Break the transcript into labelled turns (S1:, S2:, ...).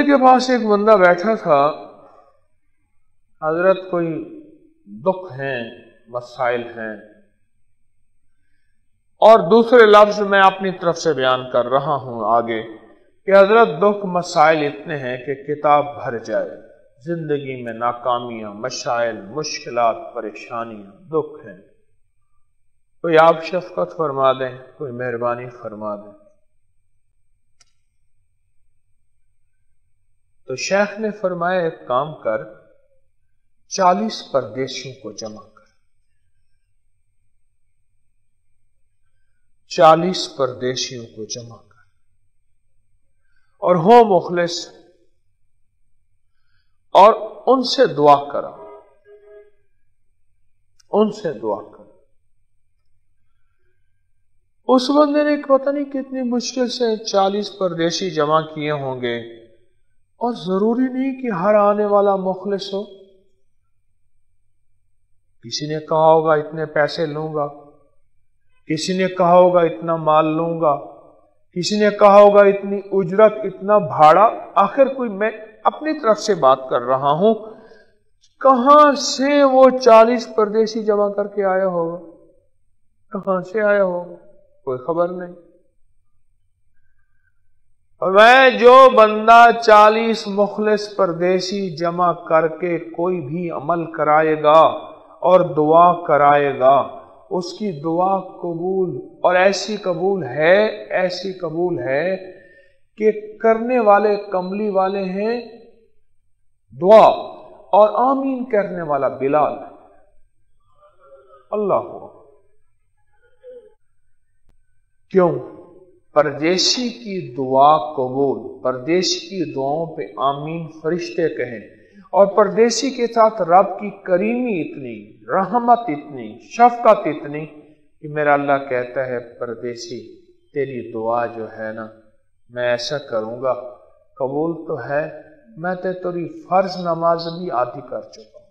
S1: کے پاس ایک بندہ بیٹھا تھا. حضرت کوئی دکھ ہیں، مسائل ہیں، اور دوسرے لفظ میں اپنی طرف سے بیان کر رہا ہوں آگے کہ حضرت دکھ مسائل اتنے ہیں کہ کتاب بھر جائے. زندگی میں ناکامیاں، مشائل، مشکلات، پریشانیاں، دکھ ہیں. کوئی آپ شفقت فرما دیں، کوئی مہربانی فرما دیں. تو شیخ نے فرمایا ایک کام کر، 40 پردیسیوں کو جمع کر. 40 پردیسیوں کو جمع کر اور ہو مخلص، اور ان سے دعا کرا، ان سے دعا کرا. اس بندے نے پتہ نہیں کتنی مشکل سے 40 پردیسی جمع کیے ہوں گے، اور ضروری نہیں کہ ہر آنے والا مخلص ہو. کسی نے کہا ہوگا اتنے پیسے لوں گا، کسی نے کہا ہوگا اتنا مال لوں گا، کسی نے کہا ہوگا اتنی اجرت، اتنا بھاڑا. آخر کوئی، میں اپنی طرف سے بات کر رہا ہوں، کہاں سے وہ 40 پردیسی جمع کر کے آیا ہوگا؟ کہاں سے آیا ہوگا؟ کوئی خبر نہیں. اور میں جو بندہ 40 مخلص پردیسی جمع کر کے کوئی بھی عمل کرائے گا اور دعا کرائے گا، اس کی دعا قبول، اور ایسی قبول ہے، ایسی قبول ہے کہ کرنے والے کملی والے ہیں دعا، اور آمین کرنے والا بلال. اللہ ہو. کیوں؟ پردیسی کی دعا قبول، پردیسی کی دعاؤں پہ آمین فرشتے کہیں، اور پردیسی کے ساتھ رب کی کریمی اتنی، رحمت اتنی، شفقت اتنی کہ میرا اللہ کہتا ہے پردیسی تیری دعا جو ہے نا میں ایسا کروں گا، قبول تو ہے، میں تیری فرض نماز بھی آدھی کر چکا ہوں.